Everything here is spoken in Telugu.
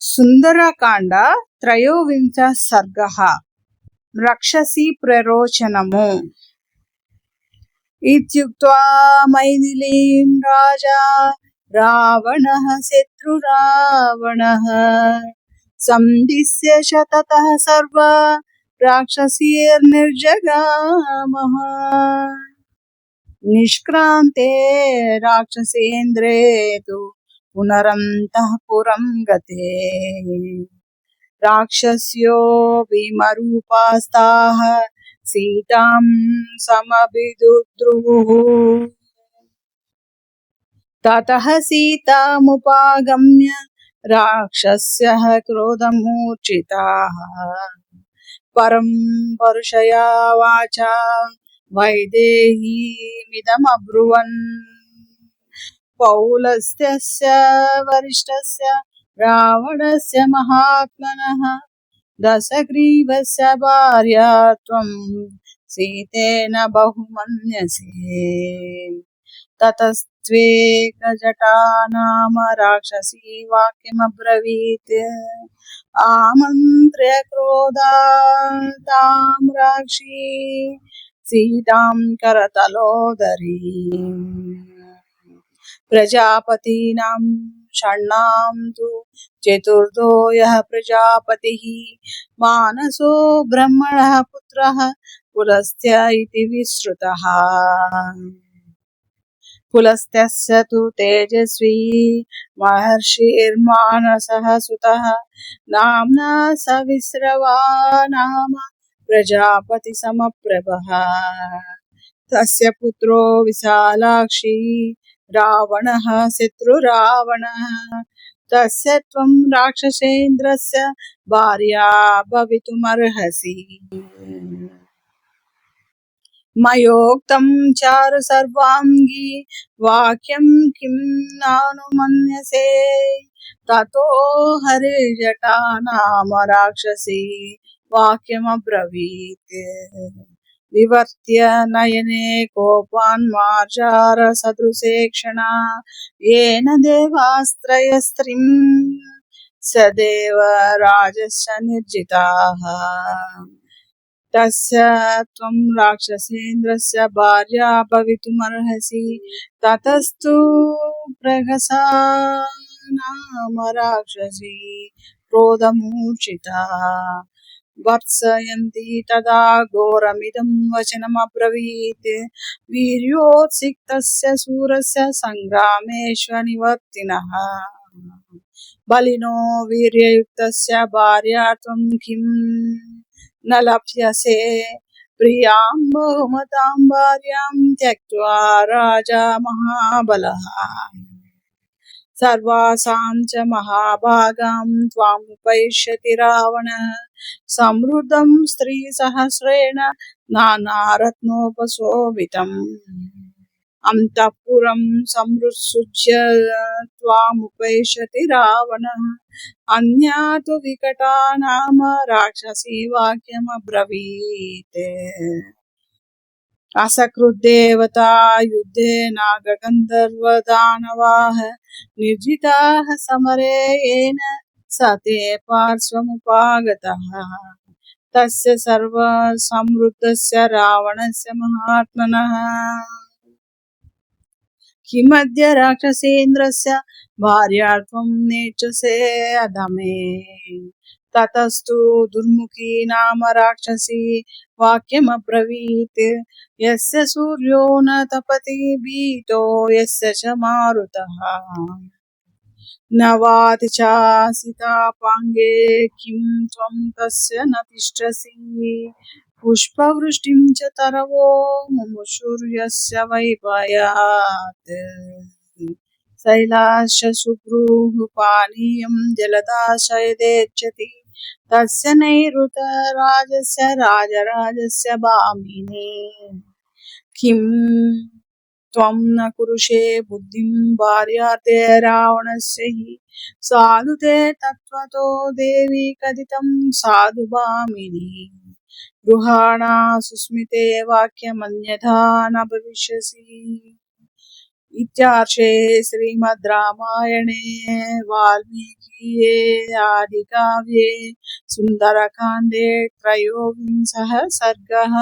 సుందరకాండ త్రయోవింశ సర్గః రక్షసి ప్రరోచనము ఇత్యుక్త్వా మైథిలీం రాజా రావణః శత్రురావణః సందిశ్య శతతః సర్వ రాక్షసీర్నిర్జగామః నిష్క్రాంతే రాక్షసేంద్రే తు పునరంతః పురం గతే రాక్షస్యో భీమరూపాస్తాః సీతాం సమభిదుద్రువుః తతః సీతాముపాగమ్య రాక్షస్యః క్రోధమూర్ఛితాః పరం పరుషయా వాచా వైదేహీమిదమబ్రువన్ పౌలస్త్యస్య వరిష్ఠస్య రావణస్య మహాత్మనః దశగ్రీవస్య భార్యా త్వం సీతేన బహుమన్యసే తతస్త్వేకజటా నామ రాక్షసీ వాక్యమబ్రవీత్ ఆమంత్ర్య క్రోధాతాం రాక్షీ సీతాం కరతలోదరీం ప్రజాపతీనాం షణ్ణాం తు చతుర్థో యః ప్రజాపతిః మానసో బ్రహ్మణః పుత్రః పులస్త్య ఇతి విశ్రుతః పులస్త్యస్య తు తేజస్వీ మహర్షిర్మానసః సుతః నామ్నా సవిశ్రవా నామ ప్రజాపతి సమప్రభః తస్య పుత్రో విశాలాక్షీ రావణః శత్రురావణః తస్య త్వం రాక్షసేంద్రస్య భార్యా భవితుమర్హసి మయోక్తం చారు సర్వాంగీ వాక్యం కిం నానుమన్యసే తతో హరిజటా నామ రాక్షసీ వాక్యమబ్రవీత్ వివర్త్య నయనే కోపాన్ మార్జార సదృశేక్షణ ఏన దేవాస్త్రయస్త్రీం సదేవ రాజస్య నిర్జితాః తస్య త్వం రాక్షసేంద్రస్య భార్యా భవితుమర్హసి తతస్తు ప్రహసా నామ రాక్షసీ క్రోధమూర్ఛితా వర్త్సయంతి తదా ఘోరమిదం వచనమబ్రవీత్ వీర్యోత్సిక్తస్య శూరస్య సంగ్రామేష్వనివర్తినః బలినో వీర్యయుక్తస్య భార్యా త్వం కిం న లభ్యసే ప్రియాం బహుమతాం భార్యాం త్యక్త్వా రాజా మహాబలః సర్వాసాం చ మహాభాగాం త్వాముపైష్యతి రావణః సమృద్ధం స్త్రీ సహస్రేణ నానారత్నోపశోభితం అంతఃపురం సమృత్సుజ్య త్వాముపైష్యతి రావణః అన్యా తు వికటా నామ రాక్షసీ వాక్యమబ్రవీత్ అసకృద్దేవతా యుద్ధే నాగగంధర్వదానవాః నిర్జితాః సమరే ఏన స తే పార్శ్వముపాగతః తస్య సర్వ సమృద్ధస్య రావణస్య మహాత్మనః కిమద్య రాక్షసేంద్రస్య భార్యాత్వం నేచ్చసే అధమే తతస్తు దుర్ముఖీ నామ రాక్షసీ వాక్యమబ్రవీత్ యస్య సూర్యో న తపతి భీతో యస్య చ మారుతః న వాతి చాసి తాపాంగే కిం త్వం తస్య న తిష్టసి పుష్పవృష్టిం చ తరవో ముముషుర్యస్య వైభయాత్ శైలాశ్చ శుభ్రూః పానీయం జలదాశయదేచ్చతి తస్య నైరుత రాజస్య రాజరాజస్య భామినీ కిం త్వం న కురుషే బుద్ధిం భార్యాతే రావణస్య హి సాధు తే తత్వతో దేవి కథితం సాధు భామినీ గృహాణా సుస్మితే వాక్యమన్యథా న భవిష్యసి इत्यार्षे श्रीमद् रामायणे वाल्मीकिये आदिकाव्ये सुन्दरकाण्डे त्रयोविंशः सर्गः।